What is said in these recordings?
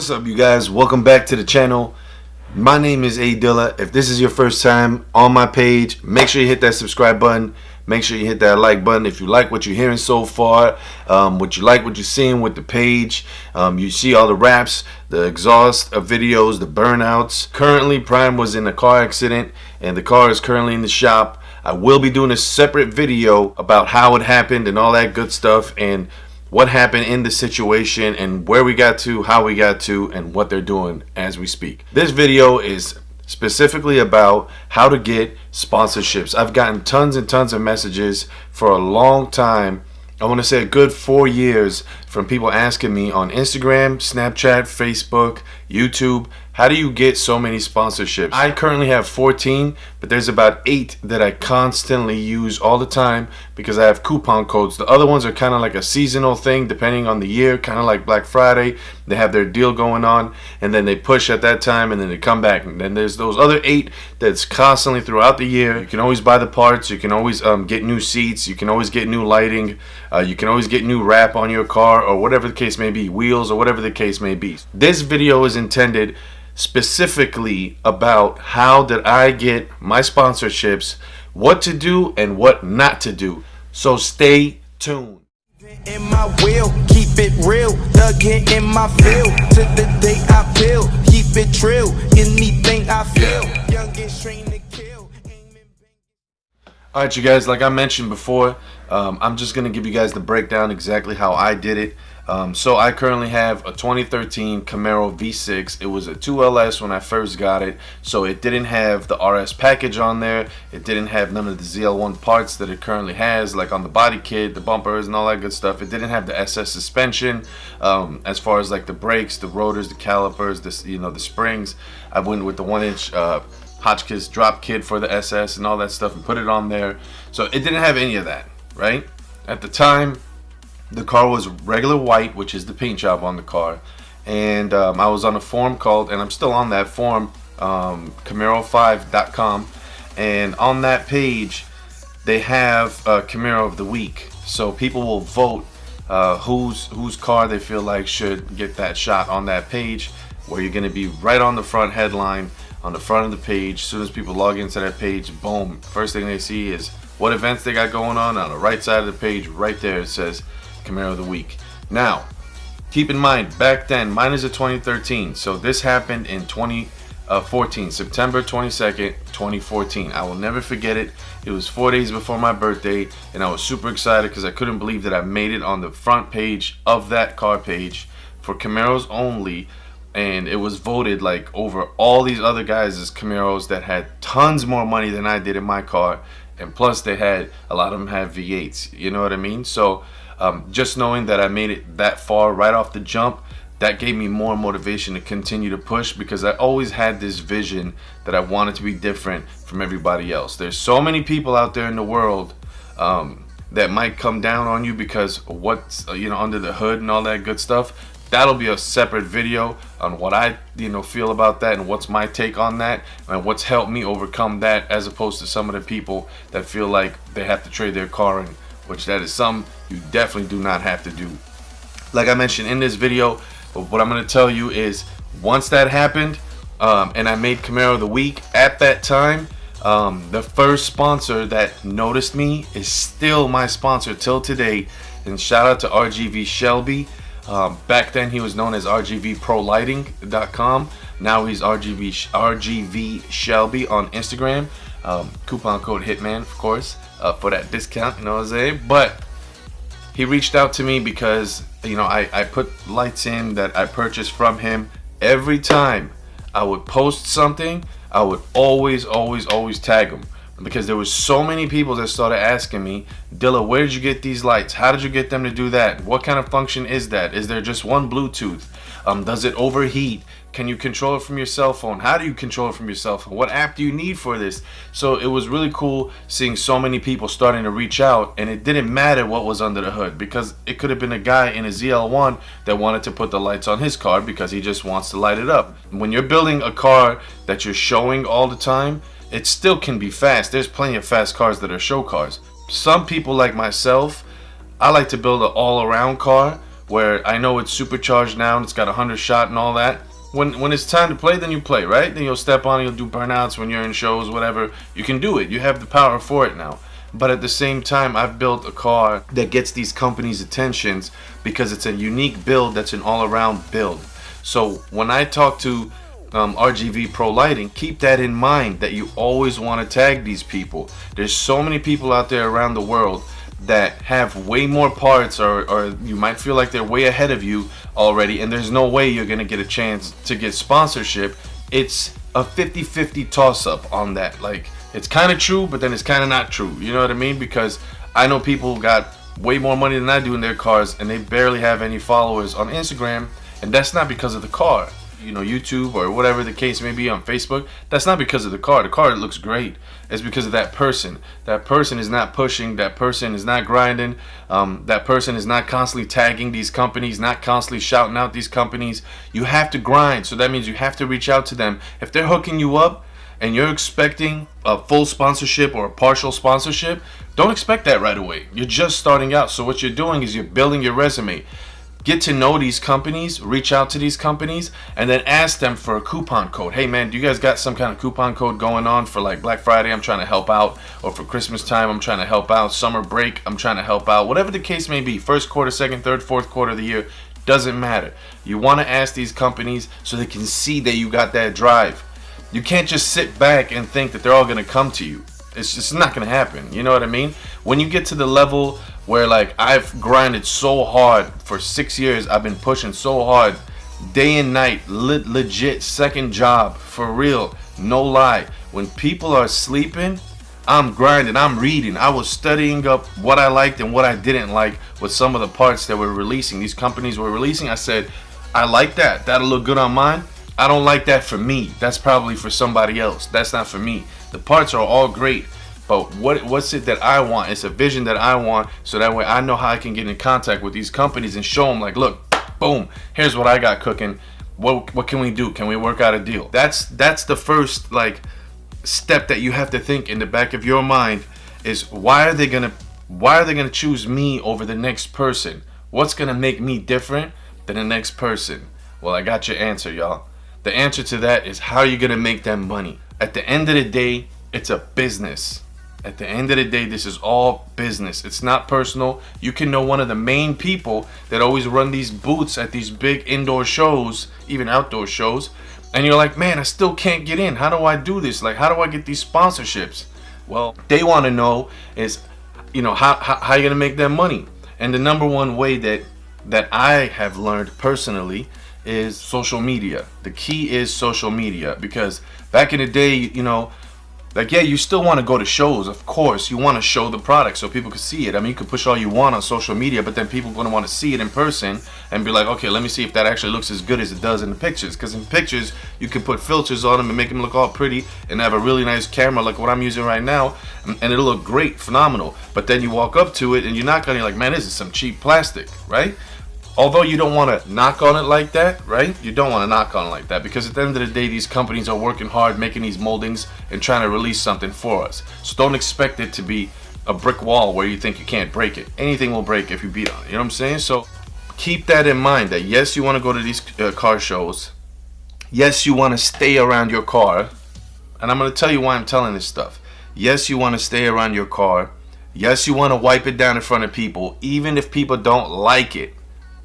What's up, you guys? Welcome back to the channel. My name is a-dilla. If this is your first time on my page, make sure you hit that subscribe button. Make sure you hit that like button if you like what you're hearing so far, what you're seeing with the page. You see all the raps, the exhaust videos, the burnouts. Currently, Prime was in a car accident and the car is currently in the shop. I will be doing a separate video about how it happened and all that good stuff, and what happened in the situation and where we got to, how we got to, and what they're doing as we speak. This video is specifically about how to get sponsorships. I've gotten tons and tons of messages for a long time. I want to say a good 4 years from people asking me on Instagram, Snapchat, Facebook, YouTube, how do you get so many sponsorships? I currently have 14, but there's about 8 that I constantly use all the time because I have coupon codes. The other ones are kind of like a seasonal thing depending on the year, kind of like Black Friday. They have their deal going on and then they push at that time and then they come back. And then there's those other 8 that's constantly throughout the year. You can always buy the parts, you can always get new seats, you can always get new lighting, you can always get new wrap on your car or whatever the case may be, wheels or whatever the case may be. This video is intended specifically about how did I get my sponsorships, what to do and what not to do. So stay tuned. In my wheel, keep it real, dug in my field, to the day I feel, keep it trill, anything I feel, youngest train to kill. Alright, you guys, like I mentioned before, I'm just going to give you guys the breakdown exactly how I did it. So I currently have a 2013 Camaro V6. It was a 2LS when I first got it, so it didn't have the RS package on there. It didn't have none of the ZL1 parts that it currently has, like on the body kit, the bumpers and all that good stuff. It didn't have the SS suspension, as far as like the brakes, the rotors, the calipers, the springs. I went with the 1-inch Hotchkiss drop kit for the SS and all that stuff and put it on there. So it didn't have any of that, right? At the time, the car was regular white, which is the paint job on the car, and I was on a forum called, and I'm still on that forum, Camaro5.com, and on that page they have Camaro of the week. So people will vote whose car they feel like should get that shot on that page, where you're going to be right on the front headline, on the front of the page. As soon as people log into that page, boom, first thing they see is what events they got going on the right side of the page. Right there it says Camaro of the week. Now keep in mind, back then, mine is a 2013, so this happened in 2014, September 22nd, 2014. I will never forget it. It was 4 days before my birthday and I was super excited because I couldn't believe that I made it on the front page of that car page for Camaros only. And it was voted like over all these other guys as Camaros that had tons more money than I did in my car, and plus they had, a lot of them had V8s, you know what I mean? So just knowing that I made it that far right off the jump, that gave me more motivation to continue to push, because I always had this vision that I wanted to be different from everybody else. There's so many people out there in the world that might come down on you because what's under the hood and all that good stuff. That'll be a separate video on what I feel about that and what's my take on that and what's helped me overcome that, as opposed to some of the people that feel like they have to trade their car in, which that is something you definitely do not have to do. Like I mentioned in this video, what I'm going to tell you is once that happened and I made Camaro of the week, at that time the first sponsor that noticed me is still my sponsor till today, and shout out to RGV Shelby. Back then he was known as RGVProLighting.com. Now he's RGV Shelby on Instagram. Coupon code Hitman, of course, for that discount, you know what I'm saying? But he reached out to me because I put lights in that I purchased from him. Every time I would post something, I would always tag him, because there was so many people that started asking me, Dilla, where did you get these lights? How did you get them to do that? What kind of function is that? Is there just one Bluetooth? Does it overheat? Can you control it from your cell phone? How do you control it from your cell phone? What app do you need for this? So it was really cool seeing so many people starting to reach out, and it didn't matter what was under the hood, because it could have been a guy in a ZL1 that wanted to put the lights on his car because he just wants to light it up. When you're building a car that you're showing all the time, it still can be fast. There's plenty of fast cars that are show cars. Some people like myself, I like to build an all-around car where I know it's supercharged now and it's got 100 shot and all that. When it's time to play, then you play, right? Then you'll step on, you'll do burnouts when you're in shows, whatever. You can do it. You have the power for it now. But at the same time, I've built a car that gets these companies' attentions because it's a unique build that's an all-around build. So when I talk to RGV Pro Lighting, keep that in mind, that you always want to tag these people. There's so many people out there around the world that have way more parts, or you might feel like they're way ahead of you already, and there's no way you're gonna get a chance to get sponsorship. It's a 50-50 toss-up on that. Like, it's kind of true, but then it's kind of not true. You know what I mean? Because I know people who got way more money than I do in their cars, and they barely have any followers on Instagram, and that's not because of the car. You know, YouTube or whatever the case may be on Facebook, that's not because of the car. The car looks great. It's because of that person. That person is not pushing. That person is not grinding. That person is not constantly tagging these companies, not constantly shouting out these companies. You have to grind. So that means you have to reach out to them. If they're hooking you up and you're expecting a full sponsorship or a partial sponsorship, don't expect that right away. You're just starting out. So what you're doing is you're building your resume. Get to know these companies, reach out to these companies, and then ask them for a coupon code. Hey man, do you guys got some kind of coupon code going on for like Black Friday? I'm trying to help out. Or for Christmas time, I'm trying to help out. Summer break, I'm trying to help out. Whatever the case may be, first quarter, second, third, fourth quarter of the year, doesn't matter. You want to ask these companies so they can see that you got that drive. You can't just sit back and think that they're all going to come to you. It's just not going to happen. You know what I mean? When you get to the level where, like, I've grinded so hard for 6 years, I've been pushing so hard, day and night, legit second job, for real, no lie. When people are sleeping, I'm grinding, I'm reading. I was studying up what I liked and what I didn't like with some of the parts that were releasing. These companies were releasing. I said, I like that. That'll look good on mine. I don't like that for me. That's probably for somebody else. That's not for me. The parts are all great, but what's it that I want? It's a vision that I want, so that way I know how I can get in contact with these companies and show them, like, look, boom, here's what I got cooking. What can we do? Can we work out a deal? That's the first, like, step that you have to think in the back of your mind is, why are they gonna choose me over the next person? What's gonna make me different than the next person? Well, I got your answer, y'all. The answer to that is, how are you gonna make them money? At the end of the day, it's a business. At the end of the day, this is all business. It's not personal. You can know one of the main people that always run these booths at these big indoor shows, even outdoor shows, and you're like, man, I still can't get in. How do I do this? Like, how do I get these sponsorships? Well, they want to know is, you know, how you gonna make them money? And the number one way that I have learned personally is social media. The key is social media, because back in the day, you know, like, yeah, you still want to go to shows, of course. You want to show the product so people can see it. I mean, you can push all you want on social media, but then people are going to want to see it in person and be like, okay, let me see if that actually looks as good as it does in the pictures. Because in pictures, you can put filters on them and make them look all pretty and have a really nice camera like what I'm using right now, and it'll look great, phenomenal. But then you walk up to it and you're not going to, like, man, this is some cheap plastic, right? Although you don't want to knock on it like that, right? You don't want to knock on it like that, because at the end of the day, these companies are working hard making these moldings and trying to release something for us. So don't expect it to be a brick wall where you think you can't break it. Anything will break if you beat on it. You know what I'm saying? So keep that in mind, that yes, you want to go to these car shows. Yes, you want to stay around your car. And I'm going to tell you why I'm telling this stuff. Yes, you want to stay around your car. Yes, you want to wipe it down in front of people, even if people don't like it.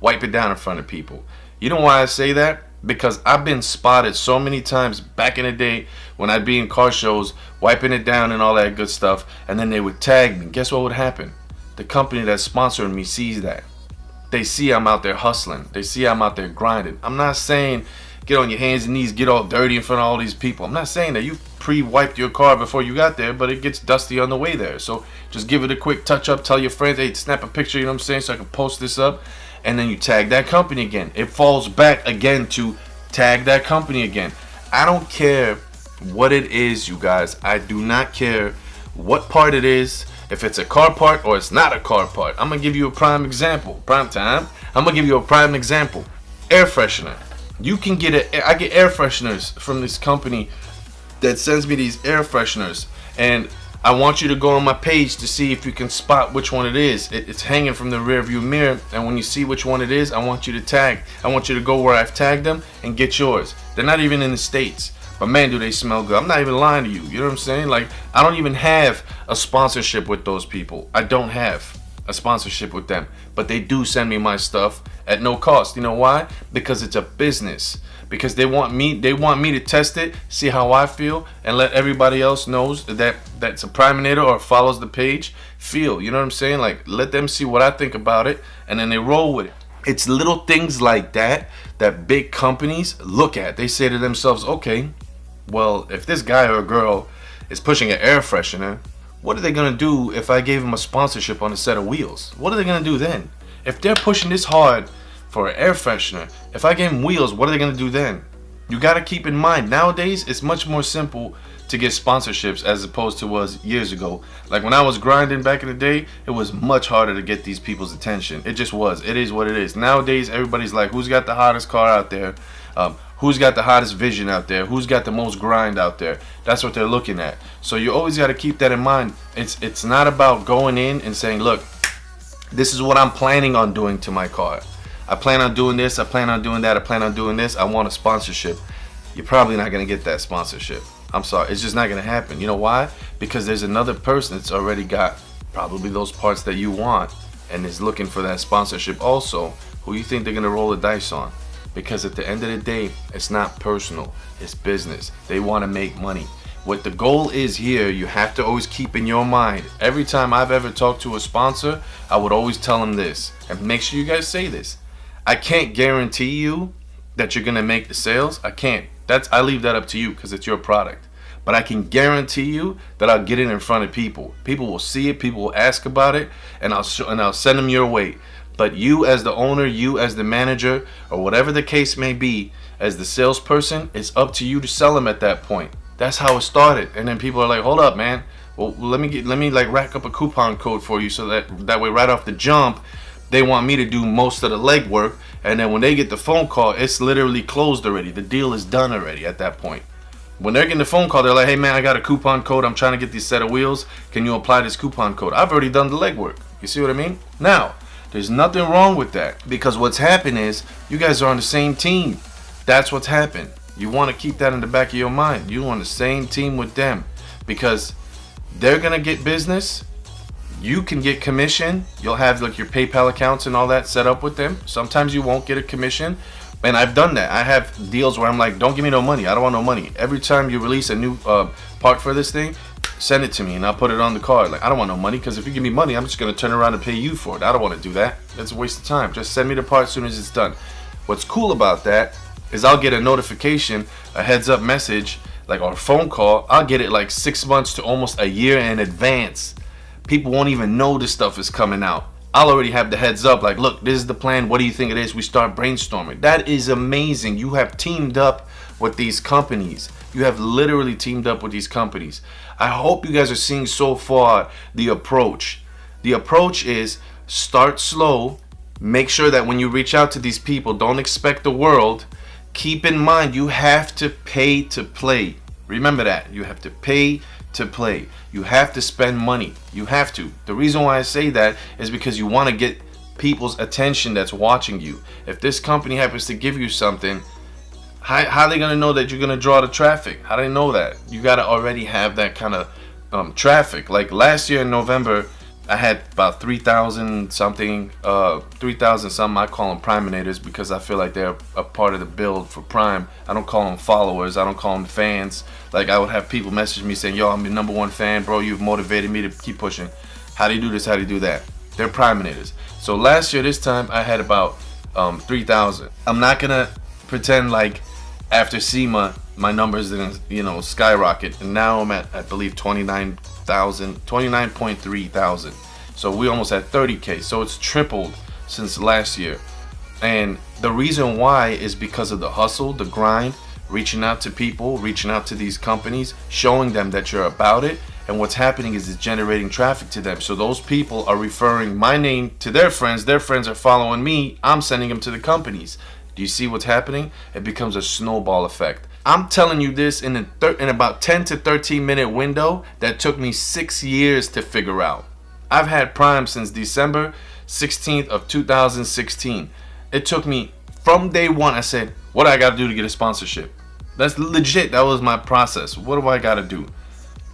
Wipe it down in front of people. You know why I say that? Because I've been spotted so many times back in the day when I'd be in car shows, wiping it down and all that good stuff, and then they would tag me. Guess what would happen? The company that's sponsoring me sees that. They see I'm out there hustling. They see I'm out there grinding. I'm not saying get on your hands and knees, get all dirty in front of all these people. I'm not saying that you pre-wiped your car before you got there, but it gets dusty on the way there. So just give it a quick touch up, tell your friends, hey, snap a picture, you know what I'm saying, so I can post this up. And then you tag that company again. It falls back again to tag that company again. I don't care what it is, you guys. I do not care what part it is. If it's a car part or it's not a car part. I'm going to give you a prime example. Prime time. I'm going to give you a prime example. Air freshener. You can get I get air fresheners from this company that sends me these air fresheners. And I want you to go on my page to see if you can spot which one it is. It's hanging from the rear view mirror, and when you see which one it is, I want you to tag. I want you to go where I've tagged them and get yours. They're not even in the States, but man, do they smell good. I'm not even lying to you. You know what I'm saying? Like, I don't even have a sponsorship with those people. I don't have a sponsorship with them, but they do send me my stuff at no cost. You know why? Because it's a business. Because they want me to test it, see how I feel, and let everybody else knows that's a Priminator or follows the page feel. You know what I'm saying? Like, let them see what I think about it, and then they roll with it. It's little things like that that big companies look at. They say to themselves, okay, well, if this guy or girl is pushing an air freshener, what are they gonna do if I gave them a sponsorship on a set of wheels? What are they gonna do then? If they're pushing this hard for an air freshener, if I gave them wheels, what are they gonna do then? You gotta keep in mind, nowadays it's much more simple to get sponsorships as opposed to was years ago. Like when I was grinding back in the day, it was much harder to get these people's attention. It just was. It is what it is. Nowadays everybody's like, who's got the hottest car out there? Who's got the hottest vision out there? Who's got the most grind out there? That's what they're looking at. So you always got to keep that in mind. It's not about going in and saying, look, this is what I'm planning on doing to my car. I plan on doing this. I plan on doing that. I plan on doing this. I want a sponsorship. You're probably not going to get that sponsorship. I'm sorry. It's just not going to happen. You know why? Because there's another person that's already got probably those parts that you want and is looking for that sponsorship also. Who you think they're going to roll the dice on? Because at the end of the day, it's not personal, it's business. They want to make money. What the goal is here, you have to always keep in your mind. Every time I've ever talked to a sponsor, I would always tell them this, and make sure you guys say this. I can't guarantee you that you're gonna make the sales. I can't. I leave that up to you because it's your product. But I can guarantee you that I'll get it in front of people. People will see it, people will ask about it, and I'll send them your way. But you as the owner, you as the manager, or whatever the case may be, as the salesperson, it's up to you to sell them at that point. That's how it started. And then people are like, hold up, man. Well, let me like rack up a coupon code for you so that way right off the jump, they want me to do most of the legwork. And then when they get the phone call, it's literally closed already. The deal is done already at that point. When they're getting the phone call, they're like, hey man, I got a coupon code. I'm trying to get this set of wheels. Can you apply this coupon code? I've already done the legwork. You see what I mean? Now, there's nothing wrong with that, because what's happened is you guys are on the same team. That's what's happened. You want to keep that in the back of your mind. You're on the same team with them because they're going to get business. You can get commission. You'll have like your PayPal accounts and all that set up with them. Sometimes you won't get a commission. And I've done that. I have deals where I'm like, don't give me no money. I don't want no money. Every time you release a new part for this thing, send it to me and I'll put it on the card. Like, I don't want no money, because if you give me money, I'm just going to turn around and pay you for it. I don't want to do that. That's a waste of time. Just send me the part as soon as it's done. What's cool about that is I'll get a notification, a heads up message, like, or a phone call. I'll get it like 6 months to almost a year in advance. People won't even know this stuff is coming out. I'll already have the heads up, like, look, this is the plan. What do you think it is? We start brainstorming. That is amazing. You have teamed up with these companies. You have literally teamed up with these companies. I hope you guys are seeing so far the approach. The approach is start slow. Make sure that when you reach out to these people, don't expect the world. Keep in mind, you have to pay to play. Remember that. You have to pay to play. You have to spend money. You have to. The reason why I say that is because you want to get people's attention that's watching you. If this company happens to give you something, how are they going to know that you're going to draw the traffic? How do they know that? You got to already have that kind of traffic. Like last year in November, I had about 3,000 something. I call them Priminators because I feel like they're a part of the build for Prime. I don't call them followers. I don't call them fans. Like, I would have people message me saying, yo, I'm your #1 fan, bro. You've motivated me to keep pushing. How do you do this? How do you do that? They're Priminators. So last year, this time, I had about 3,000. I'm not going to pretend like after SEMA, my numbers didn't, skyrocket. And now I'm at, I believe, 29.3 thousand. So we almost at 30K. So it's tripled since last year. And the reason why is because of the hustle, the grind, reaching out to people, reaching out to these companies, showing them that you're about it. And what's happening is it's generating traffic to them. So those people are referring my name to their friends are following me, I'm sending them to the companies. Do you see what's happening? It becomes a snowball effect. I'm telling you this in about 10 to 13 minute window that took me 6 years to figure out. I've had Prime since December 16th of 2016. It took me from day one. I said, what do I got to do to get a sponsorship? That's legit. That was my process. What do I got to do?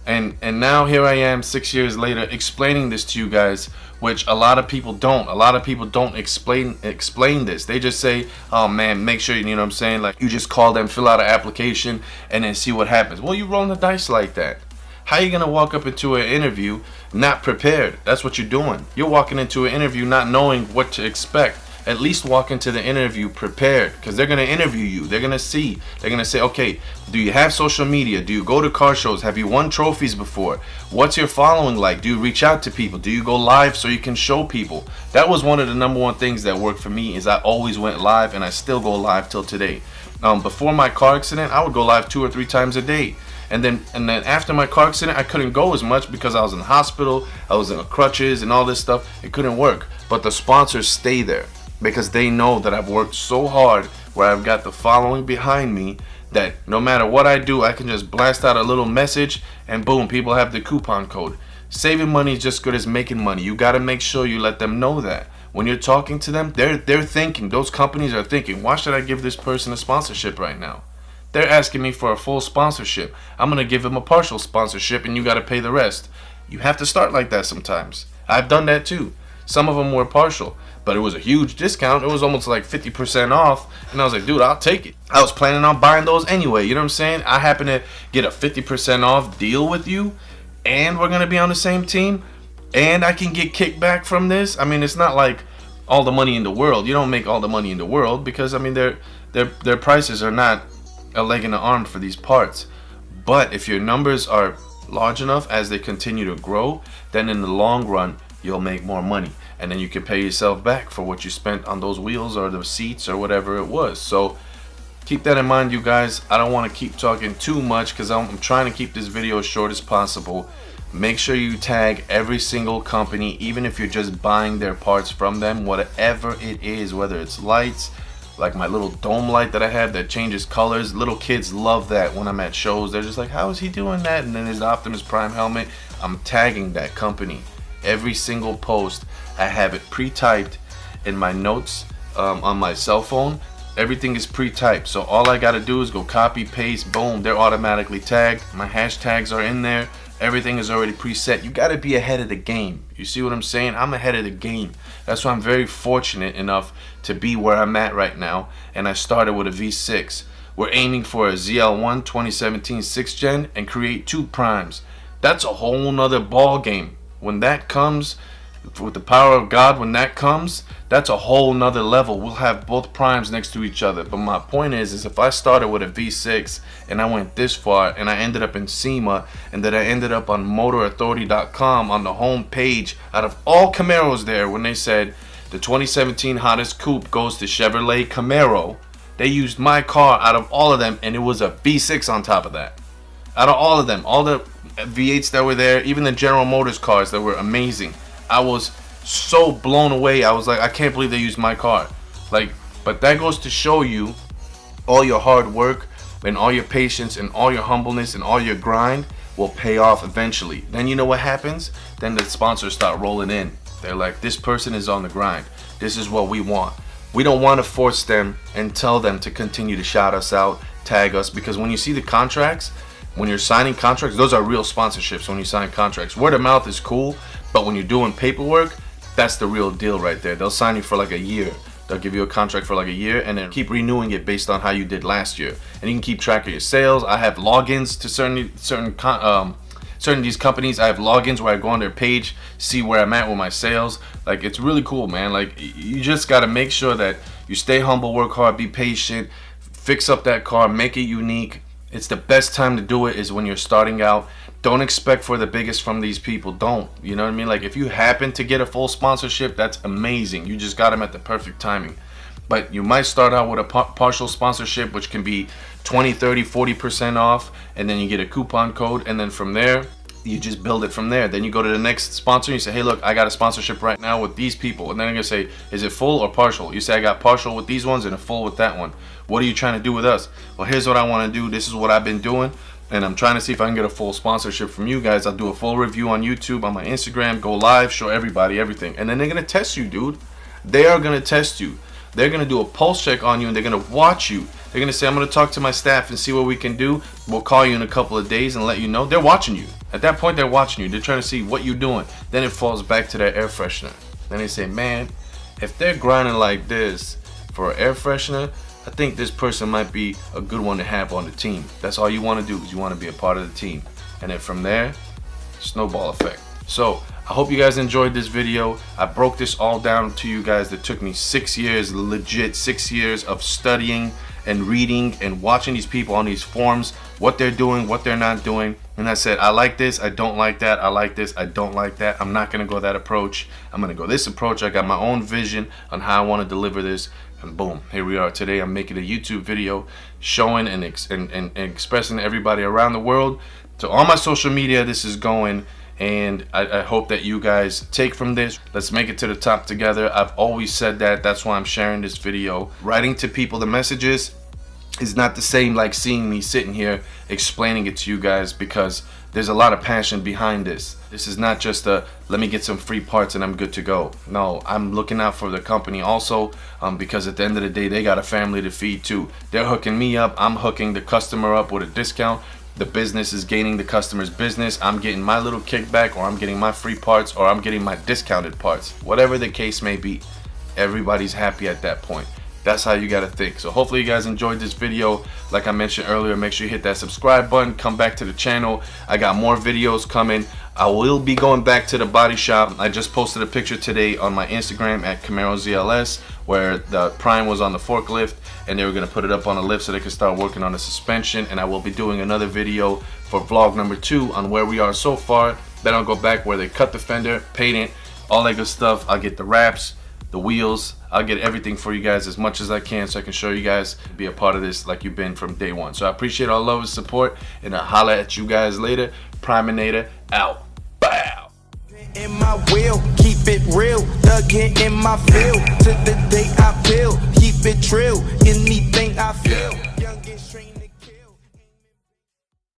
And now here I am 6 years later explaining this to you guys, which a lot of people don't. A lot of people don't explain this. They just say, oh man, make sure, you know what I'm saying, like you just call them, fill out an application, and then see what happens. Well, you rolling the dice like that. How are you gonna walk up into an interview not prepared? That's what you're doing. You're walking into an interview not knowing what to expect. At least walk into the interview prepared, because they're going to interview you. They're going to see. They're going to say, okay, do you have social media? Do you go to car shows? Have you won trophies before? What's your following like? Do you reach out to people? Do you go live so you can show people? That was one of the number one things that worked for me, is I always went live, and I still go live till today. Before my car accident, I would go live 2 or 3 times a day. And then after my car accident, I couldn't go as much because I was in the hospital. I was in crutches and all this stuff. It couldn't work. But the sponsors stay there, because they know that I've worked so hard, where I've got the following behind me, that no matter what I do, I can just blast out a little message and boom, people have the coupon code. Saving money is just good as making money. You got to make sure you let them know that. When you're talking to them, they're thinking, those companies are thinking, why should I give this person a sponsorship right now? They're asking me for a full sponsorship. I'm going to give them a partial sponsorship and you got to pay the rest. You have to start like that sometimes. I've done that too. Some of them were partial, but it was a huge discount. It was almost like 50% off. And I was like, dude, I'll take it. I was planning on buying those anyway. You know what I'm saying? I happen to get a 50% off deal with you, and we're going to be on the same team, and I can get kickback from this. I mean, it's not like all the money in the world. You don't make all the money in the world, because, I mean, their prices are not a leg and an arm for these parts. But if your numbers are large enough as they continue to grow, then in the long run, you'll make more money, and then you can pay yourself back for what you spent on those wheels or the seats or whatever it was. So keep that in mind, you guys. I don't want to keep talking too much, because I'm trying to keep this video as short as possible. Make sure you tag every single company, even if you're just buying their parts from them, whatever it is, whether it's lights, like my little dome light that I have that changes colors. Little kids love that when I'm at shows. They're just like, how is he doing that? And then there's the Optimus Prime helmet. I'm tagging that company. Every single post, I have it pre-typed in my notes on my cell phone. Everything is pre-typed, so all I gotta do is go copy, paste, boom, they're automatically tagged. My hashtags are in there. Everything is already preset. You gotta be ahead of the game. You see what I'm saying? I'm ahead of the game. That's why I'm very fortunate enough to be where I'm at right now, and I started with a V6. We're aiming for a ZL1 2017 6th gen and create 2 primes. That's a whole nother ball game. When that comes, with the power of God, when that comes, that's a whole nother level. We'll have both primes next to each other. But my point is if I started with a V6 and I went this far and I ended up in SEMA, and then I ended up on motorauthority.com on the home page, out of all Camaros there, when they said the 2017 hottest coupe goes to Chevrolet Camaro, they used my car out of all of them, and it was a V6 on top of that. Out of all of them, all the V8s that were there, even the General Motors cars that were amazing, I was so blown away. I was like, I can't believe they used my car. Like, but that goes to show you all your hard work and all your patience and all your humbleness and all your grind will pay off eventually. Then you know what happens? Then the sponsors start rolling in. They're like, this person is on the grind. This is what we want. We don't want to force them and tell them to continue to shout us out, tag us, because when you see the contracts, when you're signing contracts, those are real sponsorships. When you sign contracts, word of mouth is cool, but when you're doing paperwork, that's the real deal right there. They'll sign you for like a year. They'll give you a contract for like a year and then keep renewing it based on how you did last year. And you can keep track of your sales. I have logins to certain of these companies. I have logins where I go on their page, see where I'm at with my sales. Like, it's really cool, man. Like, you just got to make sure that you stay humble, work hard, be patient, fix up that car, make it unique. It's the best time to do it is when you're starting out. Don't expect for the biggest from these people. Don't. You know what I mean? Like, if you happen to get a full sponsorship, that's amazing. You just got them at the perfect timing. But you might start out with a partial sponsorship, which can be 20, 30, 40% off, and then you get a coupon code, and then from there, you just build it from there. Then you go to the next sponsor and you say, hey look, I got a sponsorship right now with these people, and then they're gonna say, is it full or partial? You say, I got partial with these ones and a full with that one. What are you trying to do with us? Well, here's what I want to do. This is what I've been doing, and I'm trying to see if I can get a full sponsorship from you guys. I'll do a full review on YouTube, on my Instagram, go live, show everybody everything, and then they're gonna test you, dude. They are gonna test you. They're gonna do a pulse check on you, and they're gonna watch you. They're gonna say, I'm gonna talk to my staff and see what we can do. We'll call you in a couple of days and let you know. They're watching you. At that point, they're watching you. They're trying to see what you're doing. Then it falls back to that air freshener. Then they say, man, if they're grinding like this for an air freshener, I think this person might be a good one to have on the team. That's all you want to do, is you want to be a part of the team. And then from there, snowball effect. So I hope you guys enjoyed this video. I broke this all down to you guys. That took me 6 years, legit 6 years of studying and reading and watching these people on these forums, what they're doing, what they're not doing. And I said, I like this, I don't like that, I like this, I don't like that. I'm not gonna go that approach. I'm gonna go this approach. I got my own vision on how I want to deliver this, and boom, here we are today. I'm making a YouTube video showing and expressing to everybody around the world, to all my social media, this is going. And I hope that you guys take from this. Let's make it to the top together. I've always said that. That's why I'm sharing this video. Writing to people the messages is not the same like seeing me sitting here explaining it to you guys, because there's a lot of passion behind this. This is not just a let me get some free parts and I'm good to go. No, I'm looking out for the company also, because at the end of the day, they got a family to feed too. They're hooking me up. I'm hooking the customer up with a discount. The business is gaining the customer's business. I'm getting my little kickback, or I'm getting my free parts, or I'm getting my discounted parts. Whatever the case may be, everybody's happy at that point. That's how you gotta think. So hopefully you guys enjoyed this video. Like I mentioned earlier, make sure you hit that subscribe button. Come back to the channel. I got more videos coming. I will be going back to the body shop. I just posted a picture today on my Instagram at Camaro ZLS, where the Prime was on the forklift and they were gonna put it up on the lift so they could start working on the suspension. And I will be doing another video for vlog number 2 on where we are so far. Then I'll go back where they cut the fender, paint it, all that good stuff. I'll get the wraps, the wheels. I'll get everything for you guys as much as I can, so I can show you guys, be a part of this like you've been from day one. So I appreciate all love and support, and I'll holla at you guys later. Priminator out. Bow. In my wheel, keep it real, dug in my field, to the day I build, keep it trill, anything